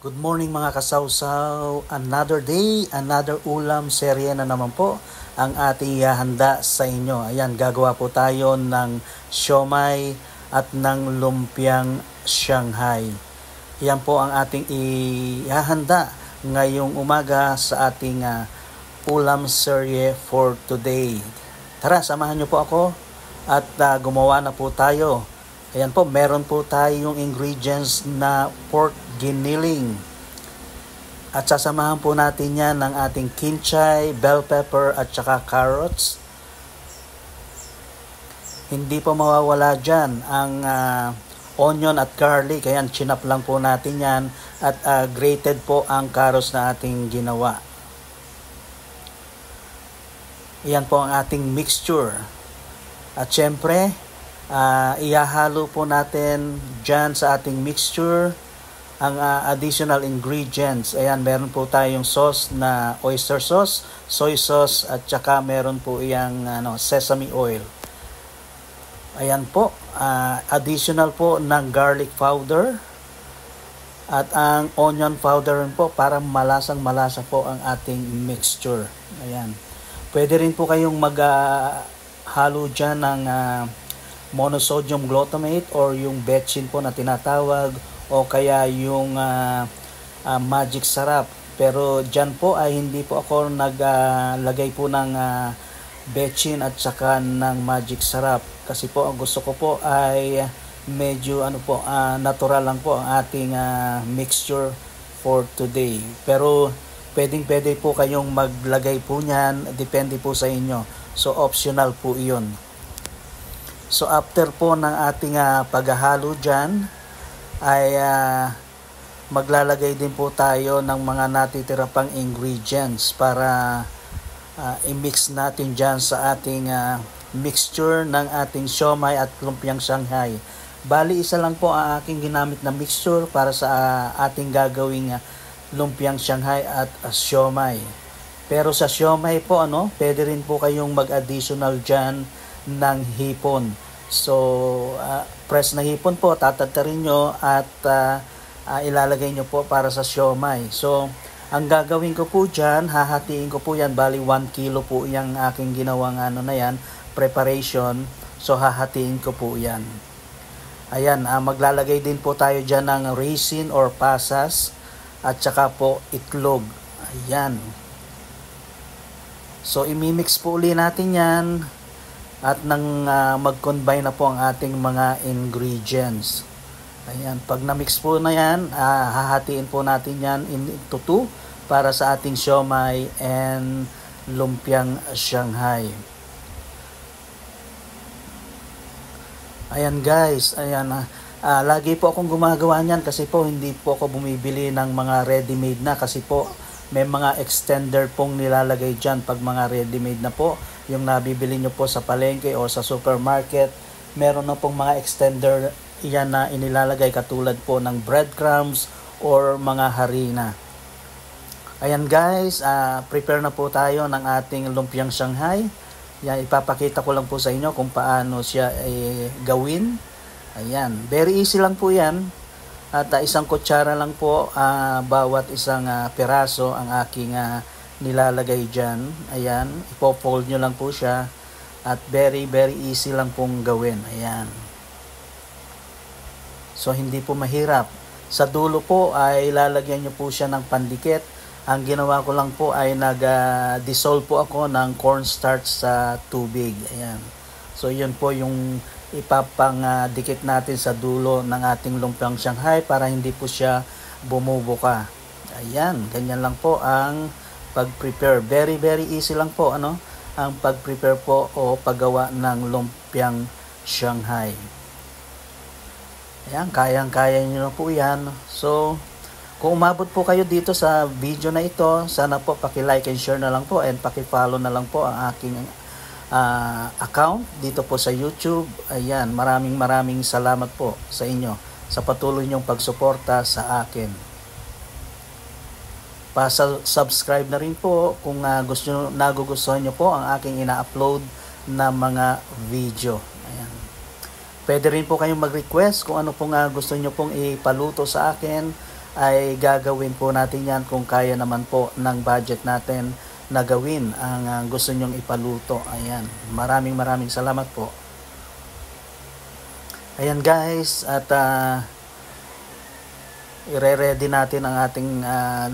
Good morning mga kasawsaw. Another day, another ulam serye na naman po ang ating ihahanda sa inyo. Ayan, gagawa po tayo ng siomai at ng lumpiang Shanghai. Ayan po ang ating ihahanda ngayong umaga sa ating ulam serye for today. Tara, samahan niyo po ako at gumawa na po tayo. Ayan po, meron po tayong ingredients na pork giniling. At sasamahan po natin yan ng ating kinchay, bell pepper at saka carrots. Hindi po mawawala dyan ang onion at garlic. Ayan, chinap lang po natin yan. At grated po ang carrots na ating ginawa. Ayan po ang ating mixture. At syempre, ihahalo po natin dyan sa ating mixture ang additional ingredients. Ayan, meron po tayong sauce na oyster sauce, soy sauce, at saka meron po iyang sesame oil. Ayan po, additional po ng garlic powder at ang onion powder rin po para malasang-malasa po ang ating mixture. Ayan. Pwede rin po kayong maghalo dyan ng monosodium glutamate or yung betchin po na tinatawag o kaya yung magic sarap. Pero dyan po ay hindi po ako naglagay po ng betchin at saka ng magic sarap. Kasi po ang gusto ko po ay medyo natural lang po ang ating mixture for today. Pero pwede po kayong maglagay po niyan, depende po sa inyo. So optional po iyon. So after po ng ating paghahalo dyan, ay maglalagay din po tayo ng mga natitira pang ingredients para i-mix natin dyan sa ating mixture ng ating siomai at lumpiang Shanghai. Bali, isa lang po ang aking ginamit na mixture para sa ating gagawing lumpiang Shanghai at siomai. Pero sa siomai po, pwede rin po kayong mag-additional dyan ng hipon. So, press na hipon po, tatatarin nyo at ilalagay nyo po para sa siomai. So, ang gagawin ko po dyan, hahatiin ko po yan, bali 1 kilo po yung aking ginawang preparation. So, hahatiin ko po yan. Ayan, maglalagay din po tayo dyan ng raisin or pasas at saka po itlog. Ayan. So, imimix po uli natin yan. At nang mag-combine na po ang ating mga ingredients. Ayan, pag na-mix po na yan, hahatiin po natin yan into 2 para sa ating siomai and lumpiang Shanghai. Ayan guys, ayan, lagi po akong gumagawa niyan kasi po hindi po ako bumibili ng mga ready-made na kasi po may mga extender pong nilalagay dyan pag mga ready-made na po. Yung nabibili nyo po sa palengke o sa supermarket, meron na pong mga extender yan na inilalagay katulad po ng breadcrumbs or mga harina. Ayan guys, prepare na po tayo ng ating lumpiang Shanghai. Yan, ipapakita ko lang po sa inyo kung paano siya gawin. Ayan, very easy lang po yan. At isang kutsara lang po bawat isang piraso ang aking nilalagay dyan. Ayan, ipo-fold nyo lang po siya. At very easy lang pong gawin. Ayan. So, hindi po mahirap. Sa dulo po ay lalagyan nyo po siya ng pandikit. Ang ginawa ko lang po ay nag-dissolve po ako ng cornstarch sa tubig. Ayan. So, yun po yung ipapang-dikit natin sa dulo ng ating lumpiang Shanghai para hindi po siya bumubuka. Ayan, ganyan lang po ang pag-prepare. Very easy lang po ang pag-prepare po o paggawa ng lumpiang Shanghai. Ayan, kayang-kaya niyo na po yan. So, kung umabot po kayo dito sa video na ito, sana po paki-like and share na lang po and paki-follow na lang po ang aking account dito po sa YouTube. Ayan, maraming salamat po sa inyo sa patuloy niyong pagsuporta sa akin. Pa-subscribe na rin po kung nagugustuhan nyo po ang aking ina-upload na mga video. Ayan. Pwede rin po kayong mag-request kung ano pong gusto nyo pong ipaluto sa akin. ay gagawin po natin yan kung kaya naman po ng budget natin na gawin ang gusto nyong ipaluto. Ayan, maraming salamat po. Ayan guys, at ire-ready natin ang ating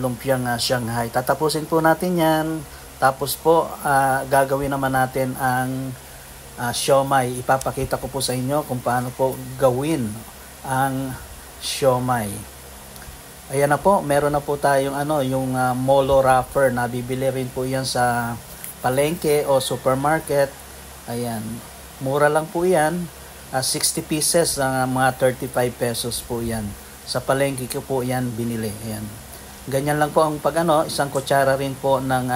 lumpiang Shanghai. Tatapusin po natin yan. Tapos po, gagawin naman natin ang siomai. Ipapakita ko po sa inyo kung paano po gawin ang siomai. Ayan na po, meron na po tayong yung molo wrapper. Nabibili rin po yan sa palengke o supermarket. Ayan, mura lang po yan. 60 pieces, mga 35 pesos po yan. Sa palengke ko po yan binili. Ayan. Ganyan lang po ang isang kutsara rin po ng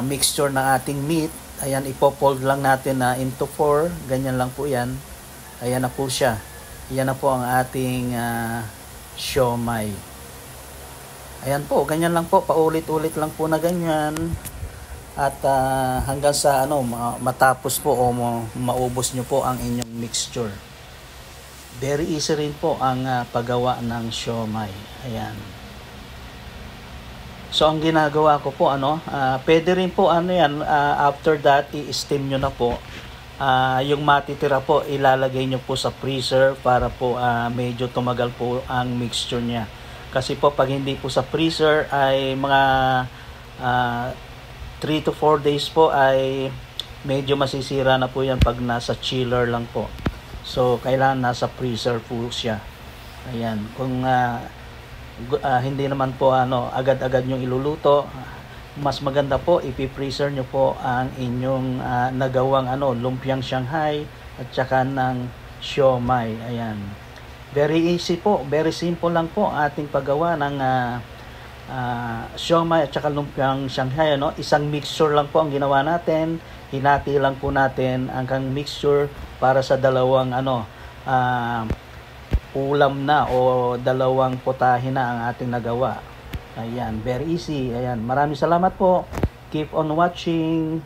mixture ng ating meat. Ayan, ipofold lang natin into 4. Ganyan lang po yan. Ayan na po siya. Ayan na po ang ating siomai. Ayan po, ganyan lang po. Paulit-ulit lang po na ganyan. At hanggang sa matapos po o maubos nyo po ang inyong mixture. Very easy rin po ang paggawa ng siomai. Ayan. So ang ginagawa ko po pwede rin po after that i-steam nyo na po. Yung matitira po ilalagay nyo po sa freezer para po medyo tumagal po ang mixture niya. Kasi po pag hindi po sa freezer ay mga 3 to 4 days po ay medyo masisira na po yan pag nasa chiller lang po. So kailangan nasa freezer po siya. Ayan, kung hindi naman po agad-agad yung iluluto, mas maganda po ipi-freezer nyo po ang inyong nagawang lumpiang Shanghai at saka ng siomai. Ayan, very easy po, very simple lang po ating paggawa ng siomai at saka lumpiang Shanghai. Isang mixture lang po ang ginawa natin. Hinati lang po natin ang mixture para sa dalawang ulam na o dalawang putahe na ang ating nagawa. Ayan, very easy. Ayan, maraming salamat po. Keep on watching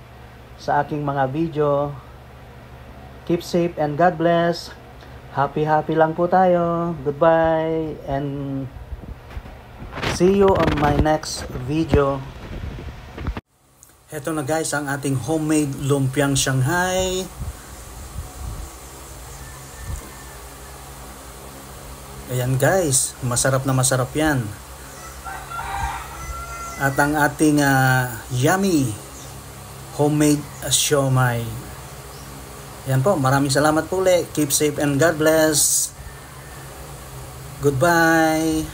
sa aking mga video. Keep safe and God bless. Happy lang po tayo. Goodbye and see you on my next video. Heto na guys ang ating homemade lumpiang Shanghai. Ayan guys, masarap na masarap yan. At ang ating yummy homemade siomai. Ayan po, maraming salamat po ulit. Keep safe and God bless. Goodbye.